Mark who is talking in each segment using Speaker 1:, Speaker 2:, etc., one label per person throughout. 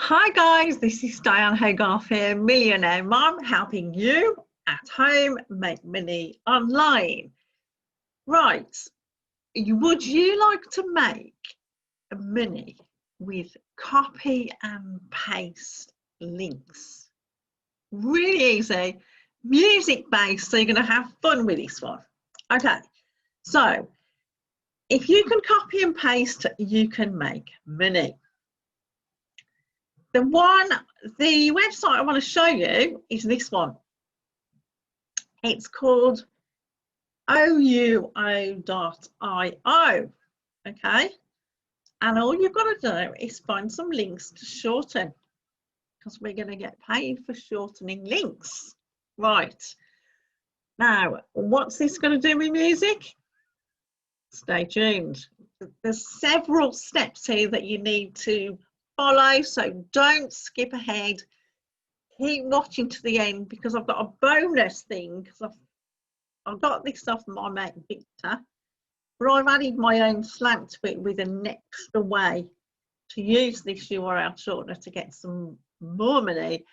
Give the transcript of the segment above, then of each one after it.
Speaker 1: Hi guys, this is Diane Hogarth here, Millionaire Mum, helping you at home make money online. Right, would you like to make money with copy and paste links? Really easy, music based, so you're going to have fun with this one. Okay, so if you can copy and paste, you can make money. The website I want to show you is this one. It's called ouo.io, okay? And all you've got to do is find some links to shorten, because we're going to get paid for shortening links. Right. Now, what's this going to do with music? Stay tuned. There's several steps here that you need to follow, so don't skip ahead. Keep watching to the end, because I've got a bonus thing, because I've got this off my mate Victor, but I've added my own slant to it with an extra way to use this URL shortener to get some more money.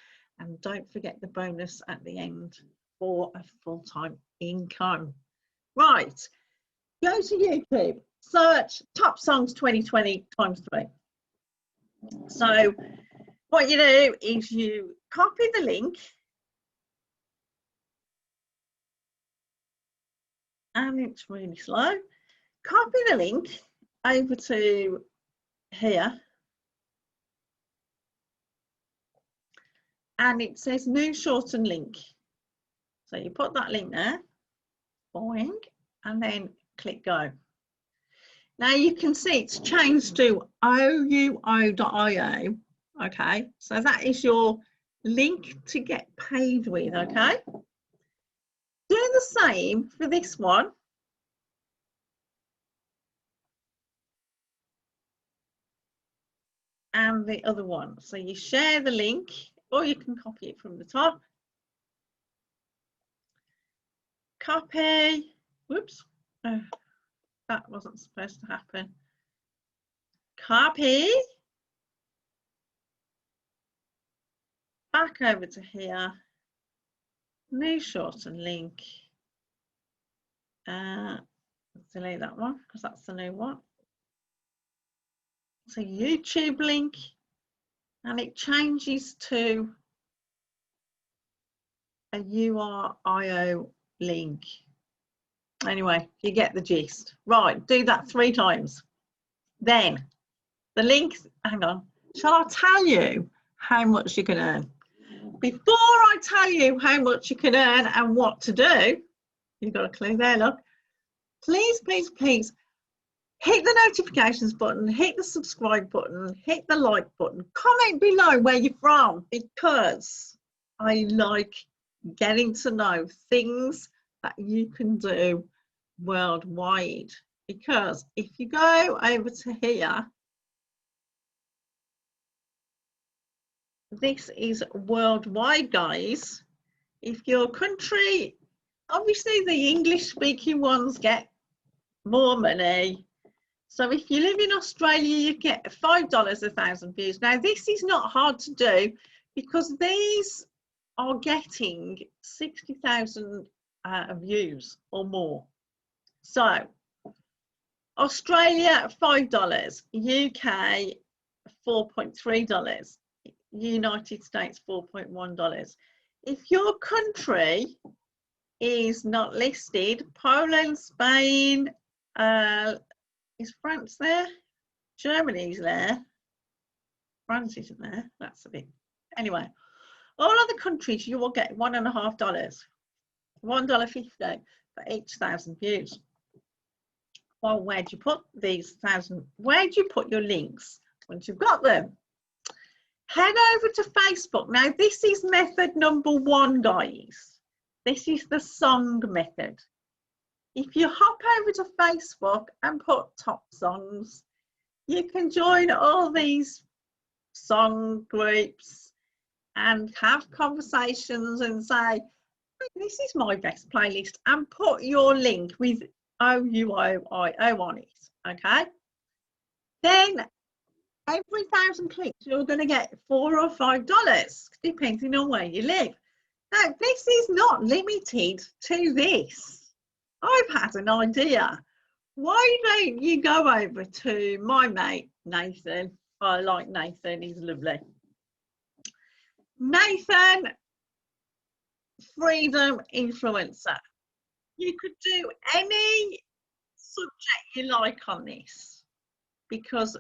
Speaker 1: And don't forget the bonus at the end for a full-time income. Right, go to YouTube, search Top Songs 2020 ×3. So what you do is you copy the link, and it's really slow. Copy the link over to here, and it says new shortened link. So you put that link there, boing, and then click go. Now you can see it's changed to ouo.io. Okay, so that is your link to get paid with. Okay, do the same for this one. And the other one. So you share the link, or you can copy it from the top. Copy. Whoops. Oh, that wasn't supposed to happen. Copy. Back over to here. New shortened link. Delete that one, because that's the new one. So YouTube link, and it changes to a URIO link. Anyway, you get the gist. Right, do that 3 times. Then the link, hang on, shall I tell you how much you can earn? Before I tell you how much you can earn and what to do, you've got a clue there, look. Please, please, please hit the notifications button, hit the subscribe button, hit the like button, comment below where you're from, because I like getting to know things that you can do worldwide. Because if you go over to here, this is worldwide, guys. If your country, obviously the English speaking ones get more money. So if you live in Australia, you get $5 a 1,000 views. Now this is not hard to do, because these are getting 60,000 views or more. So Australia $5, UK $4.3, United States $4.1. If your country is not listed, Poland, Spain, is France there? Germany's there. France isn't there. That's a bit. Anyway, all other countries you will get $1.50, $1.50 for each 1,000 views. Well, where do you put these 1,000? Where do you put your links once you've got them? Head over to Facebook. Now, this is method number 1, guys. This is the song method. If you hop over to Facebook and put Top Songs, you can join all these song groups and have conversations and say, this is my best playlist, and put your link with OUOIO on it, okay? Then every 1,000 clicks, you're going to get $4 or $5, depending on where you live. Now, this is not limited to this. I've had an idea. Why don't you go over to my mate, Nathan? I like Nathan, he's lovely. Nathan, Freedom Influencer. You could do any subject you like on this, because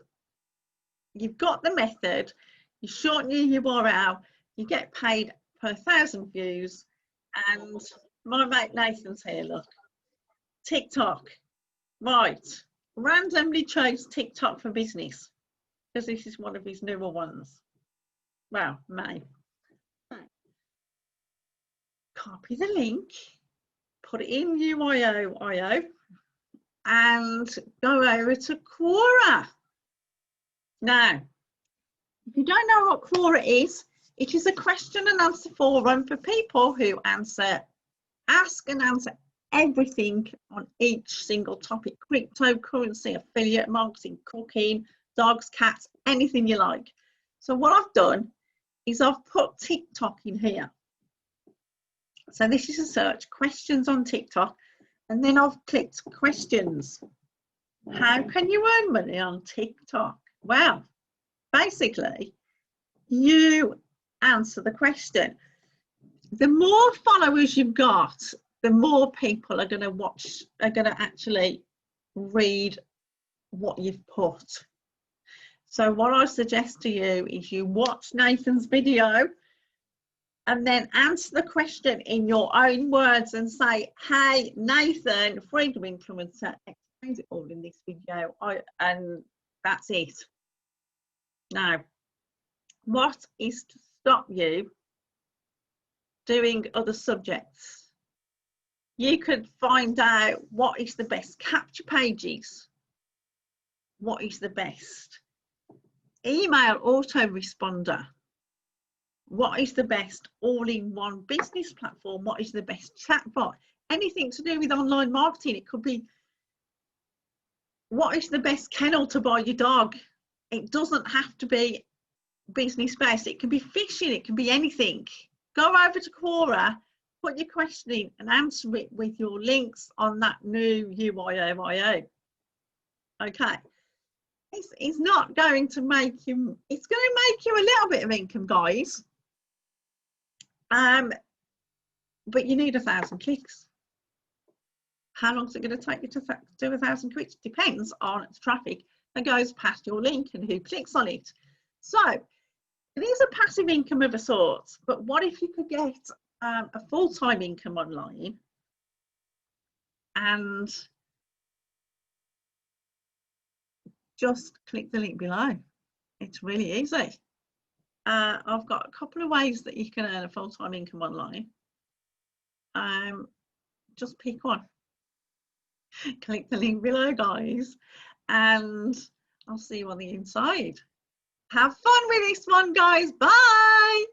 Speaker 1: you've got the method, you shorten your URL, you get paid per 1,000 views, and my mate Nathan's here, look. TikTok. Right. Randomly chose TikTok for business, because this is one of his newer ones. Well, May. Copy the link, put it in UIO.io, and go over to Quora. Now, if you don't know what Quora is, it is a question and answer forum for people who ask and answer everything on each single topic: cryptocurrency, affiliate marketing, cooking, dogs, cats, anything you like. So what I've done is I've put TikTok in here. So this is a search, questions on TikTok, and then I've clicked questions. How can you earn money on TikTok? Well, basically, you answer the question. The more followers you've got, the more people are going to actually read what you've put. So what I suggest to you is you watch Nathan's video and then answer the question in your own words and say, hey, Nathan, Freedom Influencer, explains it all in this video, and that's it. Now, what is to stop you doing other subjects? You could find out what is the best capture pages, what is the best email autoresponder, what is the best all-in-one business platform, what is the best chatbot, anything to do with online marketing. It could be what is the best kennel to buy your dog. It doesn't have to be business based, it can be fishing, it can be anything. Go over to Quora, put your question in and answer it with your links on that new UIO.io. Okay, it's not going to make you, it's going to make you a little bit of income, guys, but you need 1,000 clicks. How long is it going to take you to do 1,000 clicks? Depends on the traffic that goes past your link and who clicks on it. So it is a passive income of a sort, but what if you could get a full-time income online? And just click the link below. It's really easy. I've got a couple of ways that you can earn a full-time income online. Just pick one. Click the link below, guys, and I'll see you on the inside. Have fun with this one, guys. Bye.